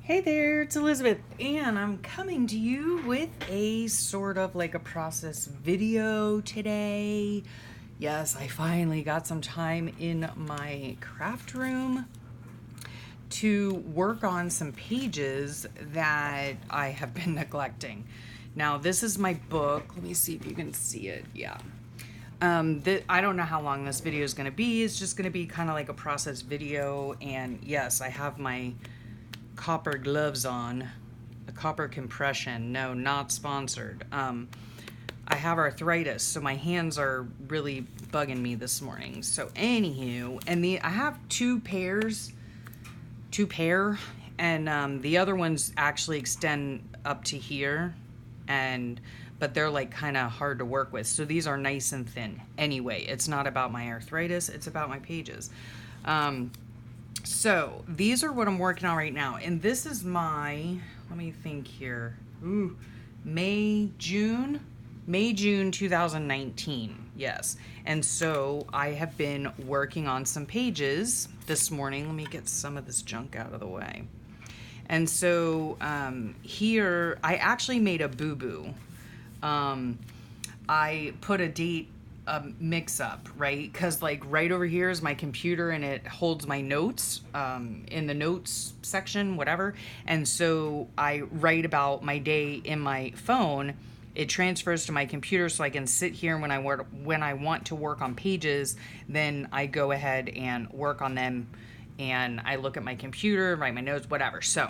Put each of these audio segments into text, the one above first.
Hey there, it's Elizabeth, and I'm coming to you with a sort of like a process video today. Yes, I finally got some time in my craft room to work on some pages that I have been neglecting. Now, this is my book. Let me see if you can see it. Yeah. I don't know how long this video is going to be. It's just going to be kind of like a process video. And yes, I have my copper gloves on, a copper compression. No, not sponsored. I have arthritis, so my hands are really bugging me this morning. So anywho, and I have two pair, and the other ones actually extend up to here, but they're like kind of hard to work with. So these are nice and thin. Anyway, it's not about my arthritis, it's about my pages. So these are what I'm working on right now. And this is let me think here. May, June 2019. Yes. And so I have been working on some pages this morning. Let me get some of this junk out of the way. And so here, I actually made a boo-boo. I put a date mix up, right? Because like right over here is my computer and it holds my notes in the notes section, whatever. And so I write about my day in my phone. It transfers to my computer so I can sit here when I want to work on pages, then I go ahead and work on them and I look at my computer, write my notes, whatever. So,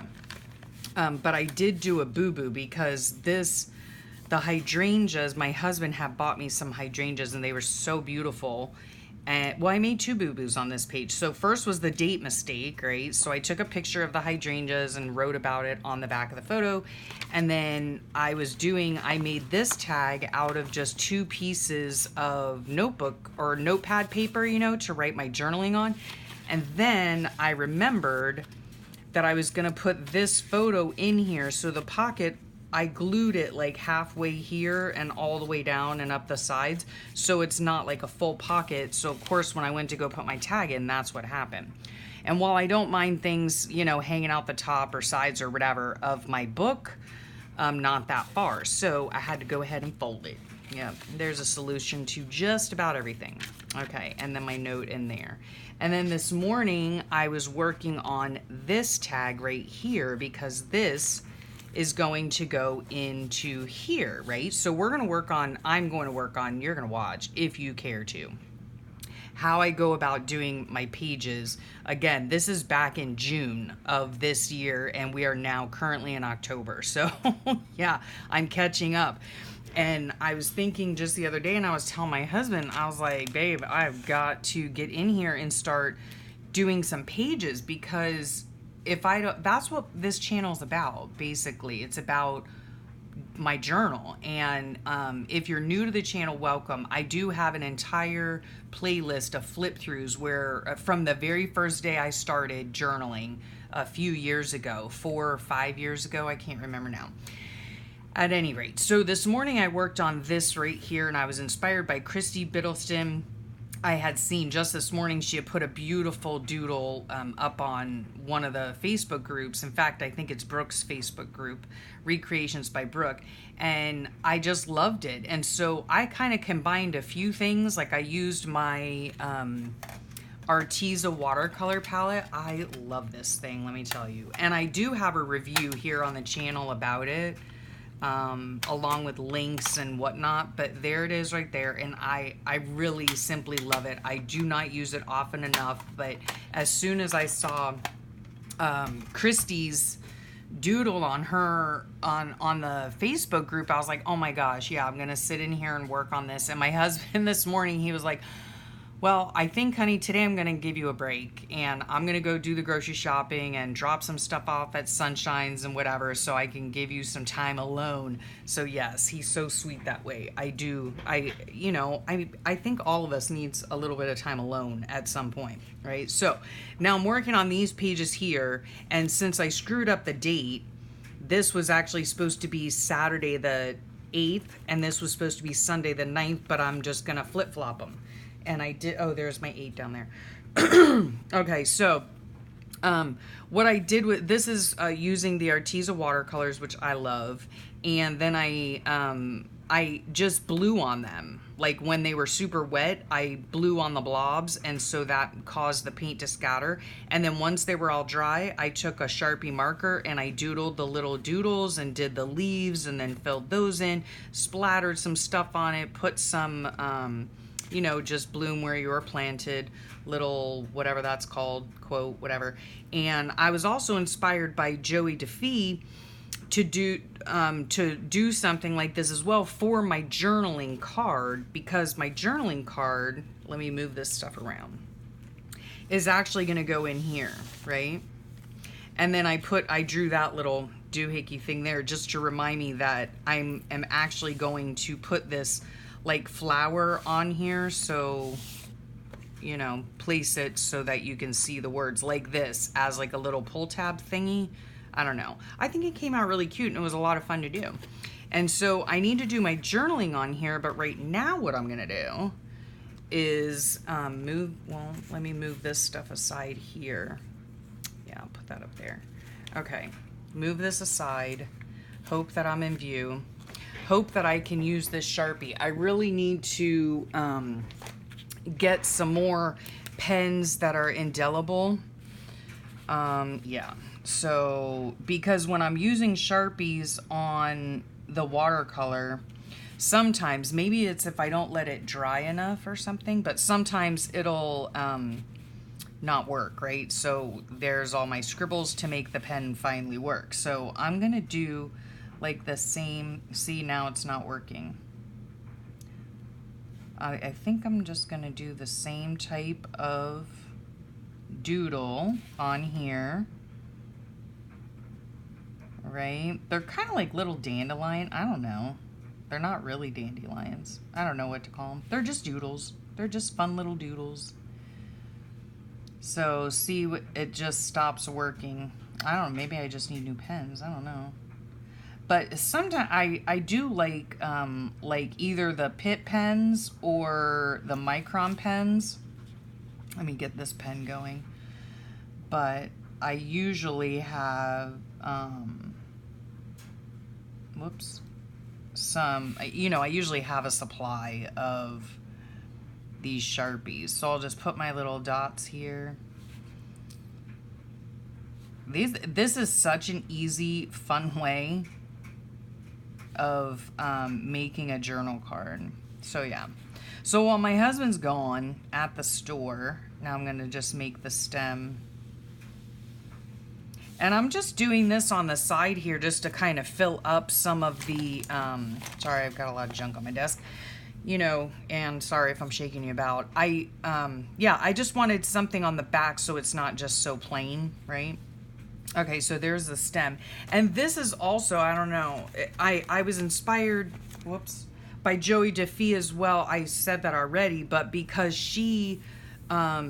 but I did do a boo-boo because the hydrangeas, my husband had bought me some hydrangeas and they were so beautiful. And well, I made two boo-boos on this page. So first was the date mistake, right? So I took a picture of the hydrangeas and wrote about it on the back of the photo. And then I made this tag out of just two pieces of notebook or notepad paper, to write my journaling on. And then I remembered that I was gonna put this photo in here. So the pocket, I glued it like halfway here and all the way down and up the sides, so it's not like a full pocket. So of course when I went to go put my tag in, that's what happened. And while I don't mind things, hanging out the top or sides or whatever of my book, not that far. So I had to go ahead and fold it. Yeah, there's a solution to just about everything. Okay, and then my note in there. And then this morning I was working on this tag right here because this is going to go into here, right? So I'm going to work on, you're going to watch if you care to, how I go about doing my pages. Again, this is back in June of this year and we are now currently in October. So yeah, I'm catching up. And I was thinking just the other day and I was telling my husband, I was like, babe, I've got to get in here and start doing some pages because that's what this channel is about. Basically, it's about my journal. And if you're new to the channel, welcome. I do have an entire playlist of flip throughs where from the very first day I started journaling a few years ago, 4 or 5 years ago, I can't remember now. At any rate, so this morning I worked on this right here and I was inspired by Christy Biddleston. I had seen just this morning, she had put a beautiful doodle up on one of the Facebook groups. In fact, I think it's Brooke's Facebook group, Recreations by Brooke. And I just loved it. And so I kind of combined a few things. Like I used my Arteza watercolor palette. I love this thing, let me tell you. And I do have a review here on the channel about it. Along with links and whatnot, but there it is right there, and I really simply love it. I do not use it often enough, but as soon as I saw Christy's doodle on the Facebook group, I was like, oh my gosh, yeah, I'm gonna sit in here and work on this. And my husband this morning, he was like, well, I think, honey, today I'm going to give you a break and I'm going to go do the grocery shopping and drop some stuff off at Sunshine's and whatever so I can give you some time alone. So yes, he's so sweet that way. I think all of us needs a little bit of time alone at some point, right? So now I'm working on these pages here, and since I screwed up the date, this was actually supposed to be Saturday the 8th and this was supposed to be Sunday the 9th, but I'm just going to flip-flop them. And I did, oh, there's my 8 down there. Okay, so What I did with this is using the Arteza watercolors, which I love, and then I just blew on them. Like when they were super wet, I blew on the blobs, and so that caused the paint to scatter. And then once they were all dry, I took a Sharpie marker and I doodled the little doodles and did the leaves, and then filled those in, splattered some stuff on it, put some you know, just bloom where you were planted, little whatever that's called, quote, whatever. And I was also inspired by Joey DeFee to do something like this as well for my journaling card, because my journaling card, let me move this stuff around, is actually going to go in here, right? And then I drew that little doohickey thing there just to remind me that am actually going to put this like flower on here, so you know, place it so that you can see the words like this as like a little pull tab thingy. I don't know, I think it came out really cute and it was a lot of fun to do. And so I need to do my journaling on here, but right now what I'm gonna do is let me move this stuff aside here. Yeah, I'll put that up there. Okay, move this aside, hope that I'm in view. Hope that I can use this Sharpie. I really need to get some more pens that are indelible. Yeah, so because when I'm using Sharpies on the watercolor, sometimes, maybe it's if I don't let it dry enough or something, but sometimes it'll not work, right? So there's all my scribbles to make the pen finally work. So I'm gonna do like the same, see, now it's not working. I think I'm just gonna do the same type of doodle on here, right? They're kind of like little dandelion, I don't know. They're not really dandelions. I don't know what to call them. They're just doodles. They're just fun little doodles. So see, it just stops working. I don't know, maybe I just need new pens, I don't know. But sometimes I do like either the Pitt pens or the Micron pens. Let me get this pen going. But I usually have, whoops, some, you know, I usually have a supply of these Sharpies. So I'll just put my little dots here. This is such an easy, fun way of making a journal card. So yeah, so while my husband's gone at the store, now I'm gonna just make the stem, and I'm just doing this on the side here just to kind of fill up some of the sorry, I've got a lot of junk on my desk, you know, and sorry if I'm shaking you about. Yeah, I just wanted something on the back so it's not just so plain, right? Okay, so there's the stem. And this is also, I don't know, I was inspired, whoops, by Joey DeFee as well. I said that already, but because she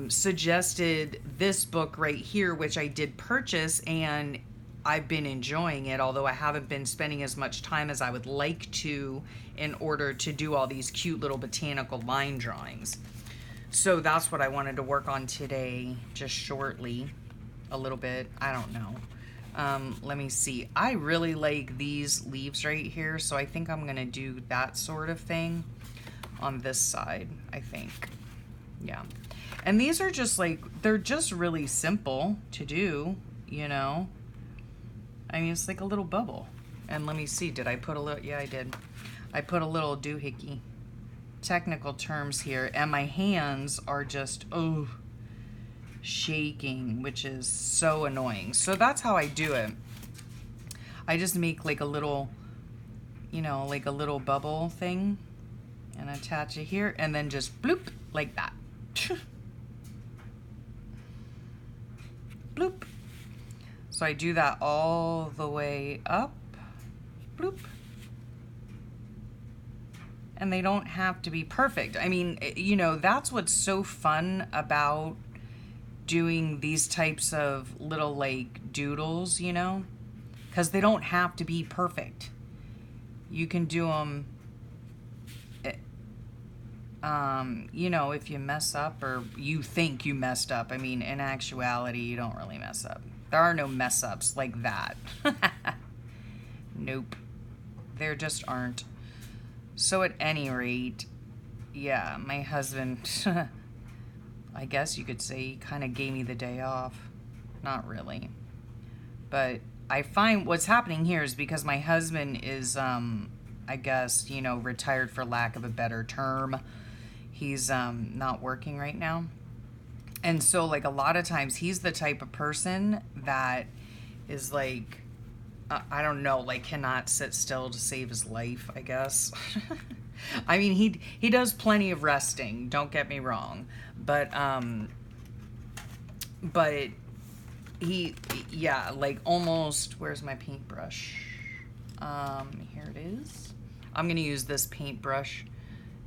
suggested this book right here, which I did purchase, and I've been enjoying it, although I haven't been spending as much time as I would like to in order to do all these cute little botanical line drawings. So that's what I wanted to work on today, just shortly. A little bit, I don't know. Let me see. I really like these leaves right here, so I think I'm gonna do that sort of thing on this side, I think. Yeah. And these are just like, they're just really simple to do, you know. I mean, it's like a little bubble. And let me see, did I put a little, yeah, I did. I put a little doohickey. Technical terms here, and my hands are just, oh, shaking, which is so annoying. So that's how I do it. I just make like a little, you know, like a little bubble thing and attach it here, and then just bloop like that. Bloop. So I do that all the way up. Bloop. And they don't have to be perfect. I mean, you know, that's what's so fun about doing these types of little like doodles, you know, because they don't have to be perfect. You can do them You know, if you mess up or you think you messed up, I mean, in actuality, you don't really mess up. There are no mess ups like that. Nope. There just aren't. So at any rate, yeah, my husband, I guess you could say, he kind of gave me the day off. Not really. But I find what's happening here is because my husband is, I guess, you know, retired for lack of a better term. He's not working right now. And so, like, a lot of times he's the type of person that is like, I don't know, like, cannot sit still to save his life, I guess. I mean, he does plenty of resting, don't get me wrong. But he, yeah, like, almost, where's my paintbrush? Here it is. I'm gonna use this paintbrush.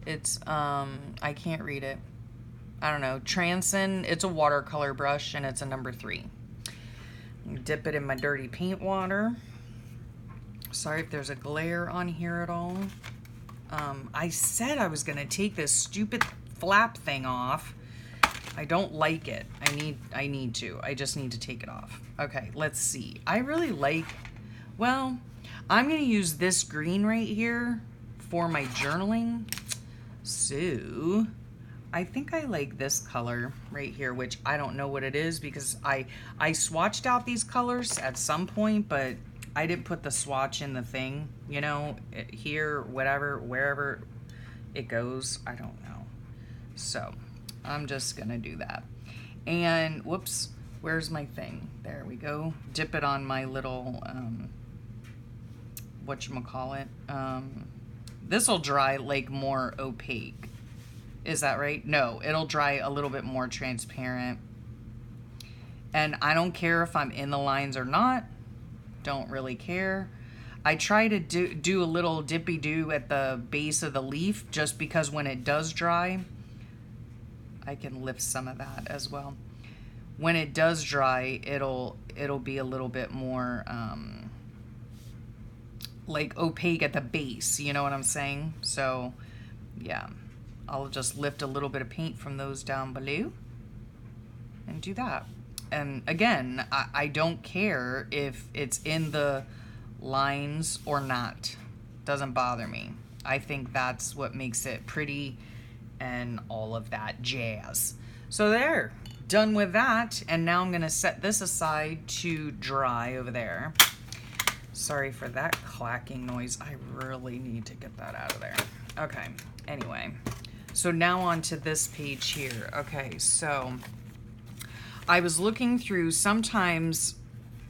It's, I can't read it. I don't know, Transin, it's a watercolor brush, and it's a number 3. Dip it in my dirty paint water. Sorry if there's a glare on here at all. I said I was gonna take this stupid flap thing off. I don't like it. I need to. I just need to take it off. Okay, let's see. I really like, well, I'm gonna use this green right here for my journaling. So I think I like this color right here, which I don't know what it is because I swatched out these colors at some point, but I didn't put the swatch in the thing, you know, here, whatever, wherever it goes, I don't know. So I'm just gonna do that. And whoops, where's my thing? There we go. Dip it on my little, whatchamacallit. This will dry like more opaque. Is that right? No, it'll dry a little bit more transparent. And I don't care if I'm in the lines or not. Don't really care. I try to do a little dippy-do at the base of the leaf just because when it does dry, I can lift some of that as well. When it does dry, it'll be a little bit more like opaque at the base, you know what I'm saying? So yeah, I'll just lift a little bit of paint from those down below and do that. And again, I don't care if it's in the lines or not. Doesn't bother me. I think that's what makes it pretty and all of that jazz. So there, done with that. And now I'm gonna set this aside to dry over there. Sorry for that clacking noise. I really need to get that out of there. Okay, anyway. So now on to this page here. Okay, so I was looking through sometimes,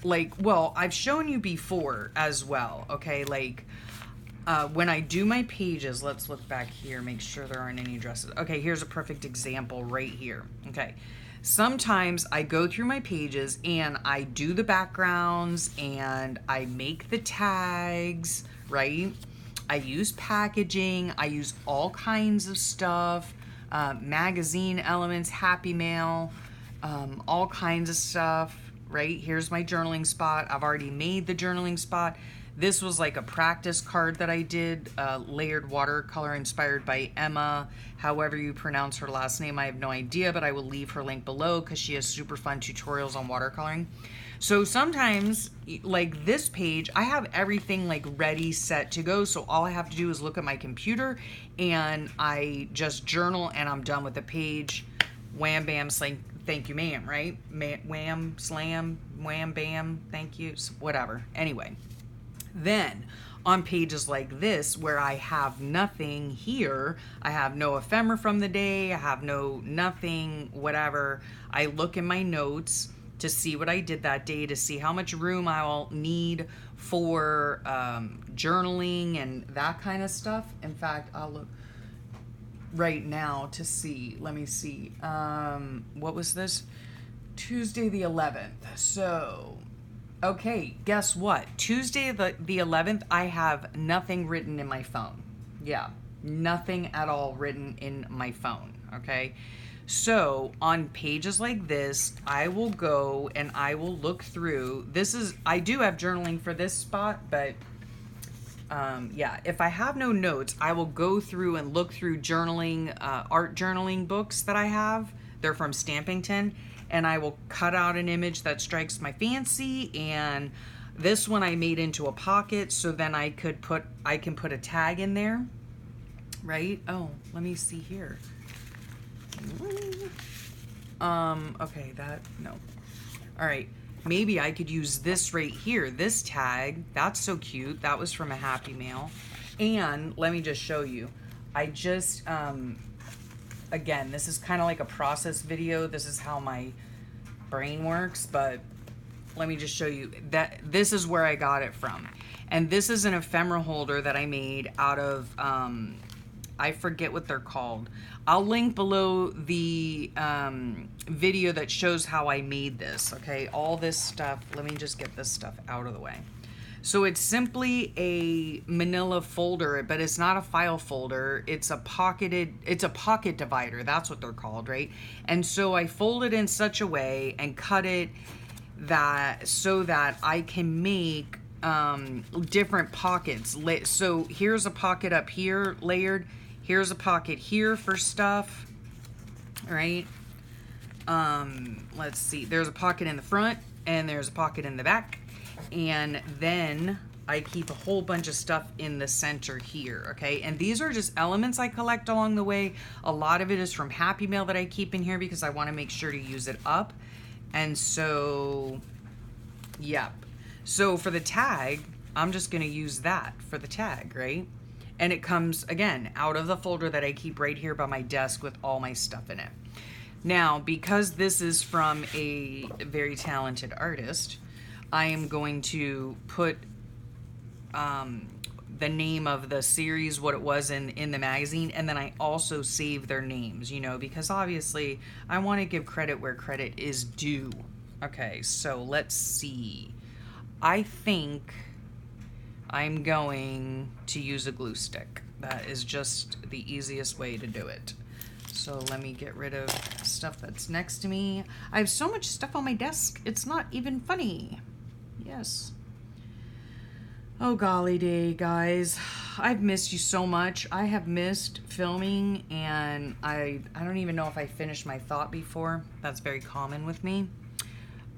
like, well, I've shown you before as well, okay? Like, when I do my pages, let's look back here, make sure there aren't any addresses. Okay, here's a perfect example right here, okay? Sometimes I go through my pages and I do the backgrounds and I make the tags, right? I use packaging, I use all kinds of stuff, magazine elements, Happy Mail, all kinds of stuff, right? Here's my journaling spot. I've already made the journaling spot. This was like a practice card that I did, layered watercolor inspired by Emma. However you pronounce her last name, I have no idea, but I will leave her link below because she has super fun tutorials on watercoloring. So sometimes, like this page, I have everything like ready, set to go. So all I have to do is look at my computer and I just journal and I'm done with the page. Wham, bam, slang. Thank you, ma'am, right? Wham, slam, wham, bam, thank you, whatever. Anyway, then on pages like this where I have nothing here, I have no ephemera from the day, I have nothing, whatever. I look in my notes to see what I did that day, to see how much room I'll need for journaling and that kind of stuff. In fact, I'll look right now to see. Let me see. What was this? Tuesday the 11th. So, okay, guess what? Tuesday the 11th, I have nothing written in my phone. Yeah, nothing at all written in my phone, okay? So, on pages like this, I will go and I will look through. I do have journaling for this spot, but Yeah, if I have no notes, I will go through and look through journaling, art journaling books that I have. They're from Stampington, and I will cut out an image that strikes my fancy. And this one I made into a pocket, so then I can put a tag in there, right? Oh, let me see here. Okay, no. All right. Maybe I could use this right here, this tag. That's so cute. That was from a Happy Mail. And let me just show you. I just, again, this is kind of like a process video. This is how my brain works, but let me just show you that this is where I got it from. And this is an ephemera holder that I made out of, I forget what they're called. I'll link below the video that shows how I made this, okay? All this stuff, let me just get this stuff out of the way. So it's simply a manila folder, but it's not a file folder. It's a pocket divider. That's what they're called, right? And so I fold it in such a way and cut it so that I can make different pockets. So here's a pocket up here layered. Here's a pocket here for stuff, right? Let's see. There's a pocket in the front and there's a pocket in the back. And then I keep a whole bunch of stuff in the center here, okay? And these are just elements I collect along the way. A lot of it is from Happy Mail that I keep in here because I want to make sure to use it up. And so, yep. So for the tag, I'm just going to use that for the tag, right? And it comes, again, out of the folder that I keep right here by my desk with all my stuff in it. Now, because this is from a very talented artist, I am going to put the name of the series, what it was in the magazine, and then I also save their names, you know, because obviously I want to give credit where credit is due. Okay, so let's see. I think I'm going to use a glue stick. That is just the easiest way to do it. So let me get rid of stuff that's next to me. I have so much stuff on my desk, it's not even funny. Yes. Oh golly day, guys. I've missed you so much. I have missed filming, and I don't even know if I finished my thought before. That's very common with me.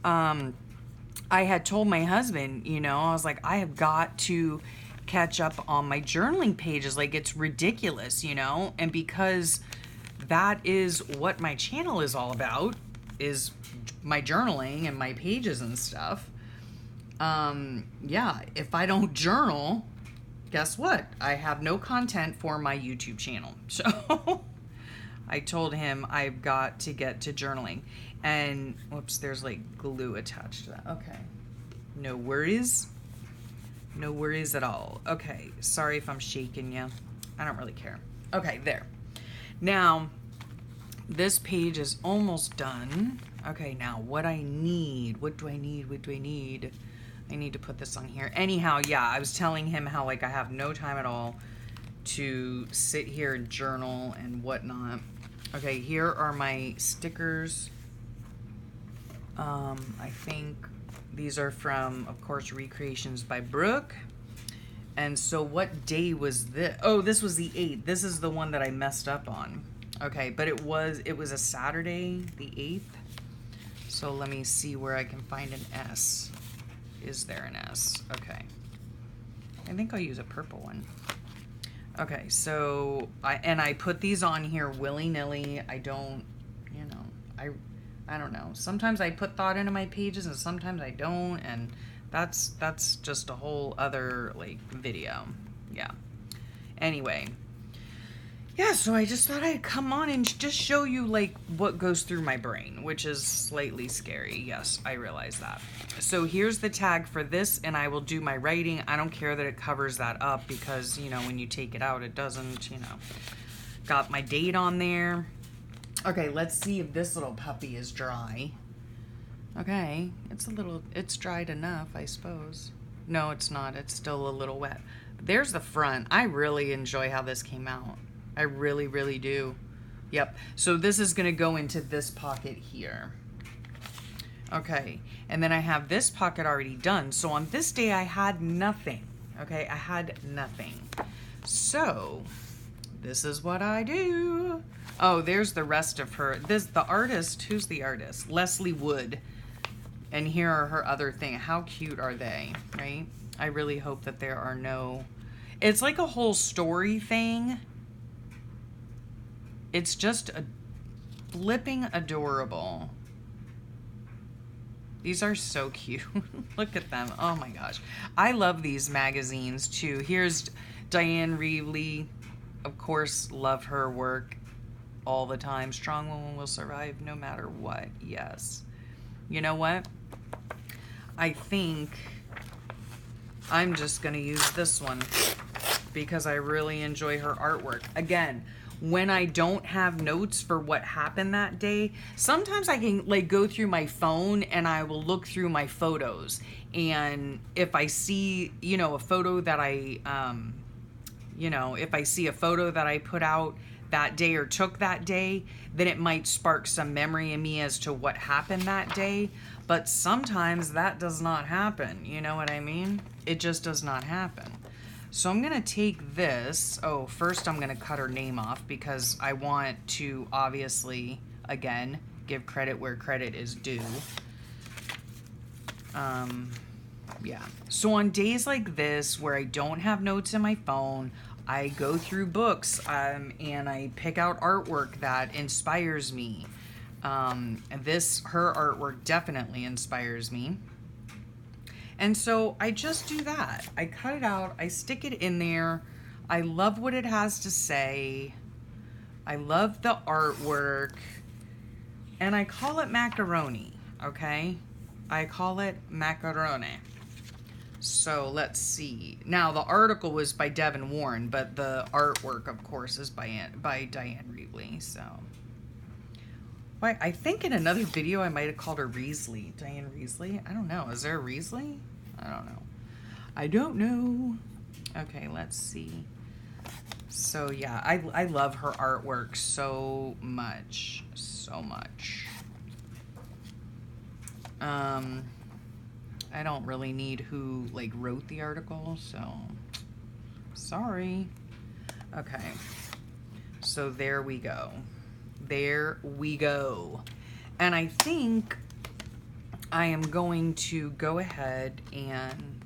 I had told my husband, you know, I was like, I have got to catch up on my journaling pages. Like, it's ridiculous, you know? And because that is what my channel is all about, is my journaling and my pages and stuff. Yeah, if I don't journal, guess what? I have no content for my YouTube channel. So I told him I've got to get to journaling. And, whoops, there's like glue attached to that. Okay. No worries. No worries at all. Okay. Sorry if I'm shaking you. I don't really care. Okay, there. Now, this page is almost done. Okay, now what I need. What do I need? What do I need? I need to put this on here. Anyhow, yeah, I was telling him how like I have no time at all to sit here and journal and whatnot. Okay, here are my stickers. I think these are from, of course, Recreations by Brooke. And so what day was this? Oh, this was the 8th. This is the one that I messed up on. Okay, but it was a Saturday, the 8th. So let me see where I can find an S. Is there an S? Okay. I think I'll use a purple one. Okay, so I put these on here willy-nilly. I don't, you know, I don't know. Sometimes I put thought into my pages and sometimes I don't, and that's just a whole other like video. Yeah. Anyway. Yeah, so I just thought I'd come on and just show you like what goes through my brain, which is slightly scary. Yes, I realize that. So here's the tag for this, and I will do my writing. I don't care that it covers that up because, you know, when you take it out, it doesn't, you know. Got my date on there. Okay, let's see if this little puppy is dry. Okay, it's dried enough, I suppose. No, it's not. It's still a little wet. There's the front. I really enjoy how this came out. I really, really do. Yep. So this is going to go into this pocket here. Okay. And then I have this pocket already done. So on this day, I had nothing. Okay, I had nothing. So this is what I do. Oh, there's the rest of her. The artist, who's the artist? Leslie Wood. And here are her other thing. How cute are they, right? I really hope that there are no... It's like a whole story thing. It's just a flipping adorable. These are so cute. Look at them. Oh my gosh. I love these magazines too. Here's Diane Reevely. Of course, love her work all the time. Strong woman will survive no matter what. Yes. You know what? I think I'm just going to use this one because I really enjoy her artwork. Again, when I don't have notes for what happened that day, sometimes I can like go through my phone and I will look through my photos. And if I see, you know, a photo that if I see a photo that I put out that day or took that day, then it might spark some memory in me as to what happened that day. But sometimes that does not happen. You know what I mean? It just does not happen. So I'm going to take this. Oh, first I'm going to cut her name off because I want to obviously, again, give credit where credit is due. Yeah. So on days like this where I don't have notes in my phone, I go through books and I pick out artwork that inspires me. And her artwork definitely inspires me. And so I just do that. I cut it out. I stick it in there. I love what it has to say. I love the artwork. And I call it macaroni, okay? I call it macaroni. So let's see. Now, the article was by Devin Warren, but the artwork, of course, is by Diane Reevely, so... I think in another video I might have called her Reesley. Diane Reesley? I don't know. Is there a Reesley? I don't know. I don't know. Okay, let's see. So yeah, I love her artwork so much. So much. I don't really need who like wrote the article, so sorry. Okay. So there we go. There we go. And I think I am going to go ahead and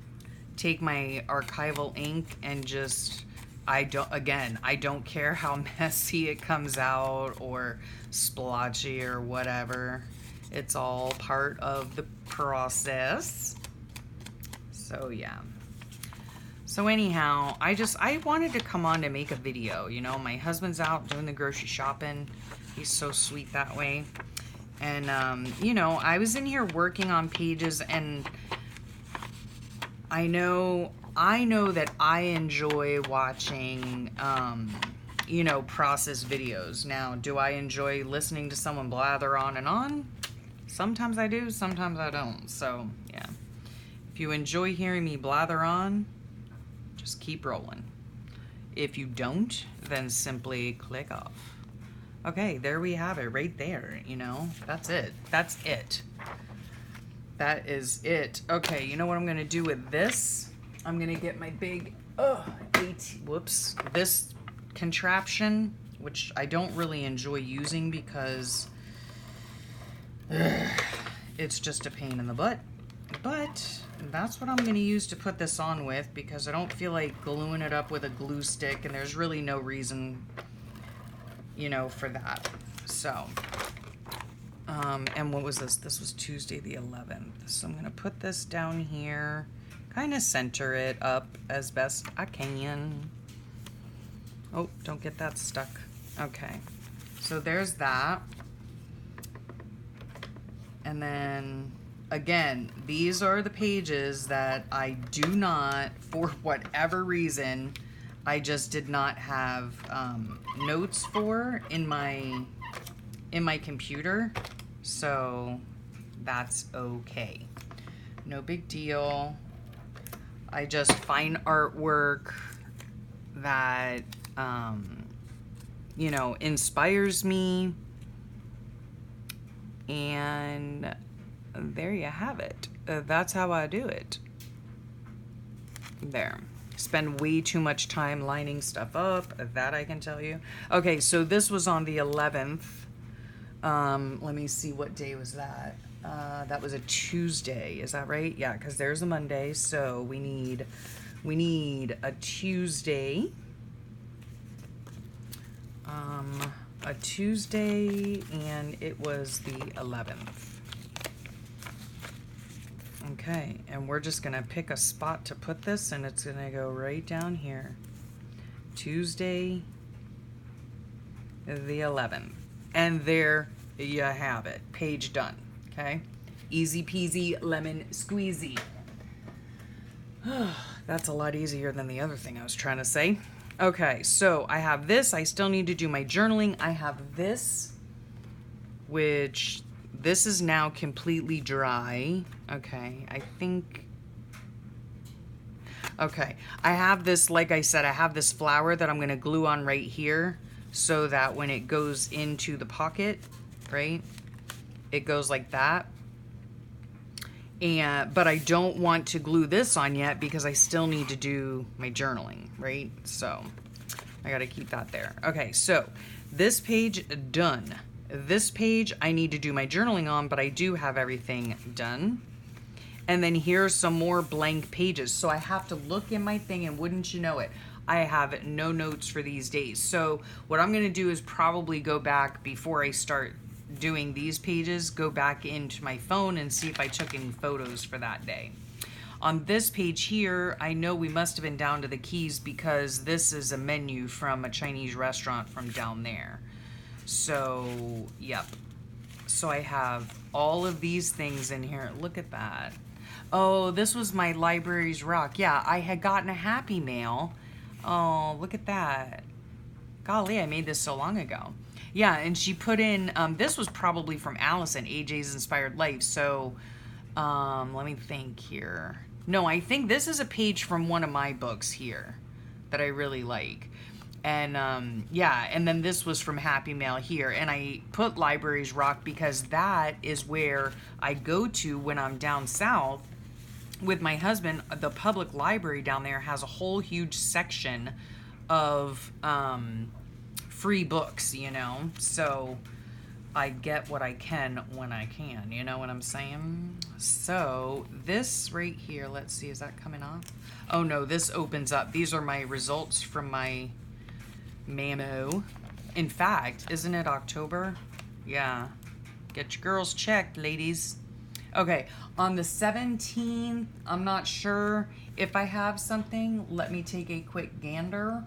take my archival ink and just, I don't care how messy it comes out or splotchy or whatever. It's all part of the process. So yeah. So anyhow, I wanted to come on to make a video. You know, my husband's out doing the grocery shopping. He's so sweet that way. And, you know, I was in here working on pages, and I know that I enjoy watching, you know, process videos. Now, do I enjoy listening to someone blather on and on? Sometimes I do, sometimes I don't. So, yeah. If you enjoy hearing me blather on, just keep rolling. If you don't, then simply click off. Okay, there we have it right there, you know. That's it. That's it. That is it. Okay, you know what I'm going to do with this? I'm going to get my big, this contraption, which I don't really enjoy using because it's just a pain in the butt. But that's what I'm going to use to put this on with because I don't feel like gluing it up with a glue stick, and there's really no reason, you know, for that. So, and what was this? This was Tuesday the 11th. So I'm going to put this down here, kind of center it up as best I can. Oh, don't get that stuck. Okay. So there's that. And then, again, these are the pages that I do not, for whatever reason, I just did not have notes for in my computer, so that's okay. No big deal. I just find artwork that you know, inspires me, and there you have it. That's how I do it. There. spend way too much time lining stuff up. That I can tell you. Okay, so this was on the 11th. Let me see, what day was that? That was a Tuesday. Is that right? Yeah, because there's a Monday. So we need a Tuesday. A Tuesday, and it was the 11th. Okay, and we're just gonna pick a spot to put this, and it's gonna go right down here. Tuesday, the 11th. And there you have it. Page done. Okay? Easy peasy lemon squeezy. That's a lot easier than the other thing I was trying to say. Okay, so I have this. I still need to do my journaling. I have this, which this is now completely dry. Okay, I think... Okay, I have this, like I said, I have this flower that I'm going to glue on right here so that when it goes into the pocket, right, it goes like that. But I don't want to glue this on yet because I still need to do my journaling, right? So I got to keep that there. Okay, so this page done. This page I need to do my journaling on, but I do have everything done. And then here's some more blank pages. So I have to look in my thing, and wouldn't you know it, I have no notes for these days. So what I'm going to do is probably go back before I start doing these pages, go back into my phone and see if I took any photos for that day. On this page here, I know we must have been down to the keys because this is a menu from a Chinese restaurant from down there. So, yep. So I have all of these things in here. Look at that. Oh, this was my library's rock. Yeah, I had gotten a Happy Mail. Oh, look at that. Golly, I made this so long ago. Yeah, and she put in, this was probably from Allison, AJ's Inspired Life. So, let me think here. No, I think this is a page from one of my books here that I really like. And, yeah, and then this was from Happy Mail here. And I put Libraries Rock because that is where I go to when I'm down south with my husband. The public library down there has a whole huge section of, free books, you know, so I get what I can when I can, you know what I'm saying? So this right here, let's see, is that coming off? Oh no, this opens up. These are my results from my memo. In fact, isn't it October? Yeah, get your girls checked, ladies. Okay, on the 17th, I'm not sure if I have something. Let me take a quick gander.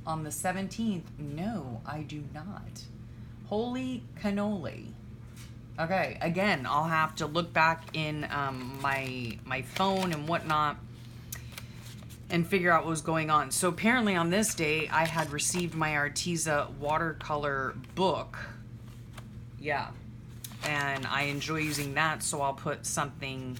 On the 17th, no, I do not. Holy cannoli. Okay, again, I'll have to look back in my phone and whatnot and figure out what was going on. So apparently on this day, I had received my Arteza watercolor book. Yeah, and I enjoy using that, so I'll put something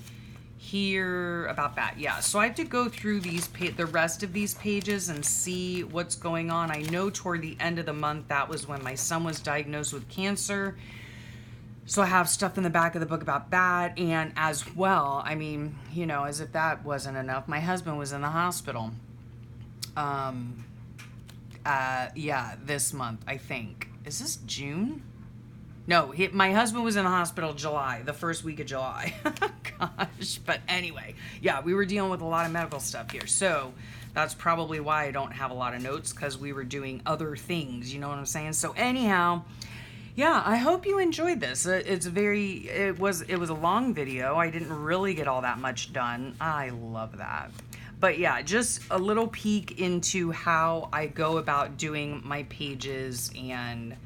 here about that. Yeah, so I have to go through these the rest of these pages and see what's going on. I know toward the end of the month, that was when my son was diagnosed with cancer. So I have stuff in the back of the book about that. And as well, I mean, you know, as if that wasn't enough, my husband was in the hospital. Yeah, this month, I think. Is this June? No, my husband was in the hospital July, the first week of July. Gosh, but anyway, yeah, we were dealing with a lot of medical stuff here. So that's probably why I don't have a lot of notes, because we were doing other things, you know what I'm saying? So anyhow, yeah, I hope you enjoyed this. It was a long video. I didn't really get all that much done. I love that. But yeah, just a little peek into how I go about doing my pages and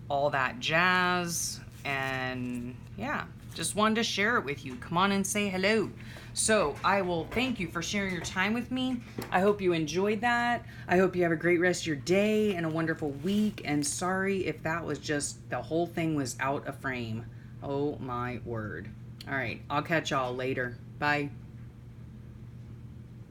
all that jazz. And yeah, just wanted to share it with you. Come on and say hello. So I will thank you for sharing your time with me. I hope you enjoyed that. I hope you have a great rest of your day and a wonderful week. And sorry if that was just, the whole thing was out of frame. Oh my word. All right, I'll catch y'all later. Bye.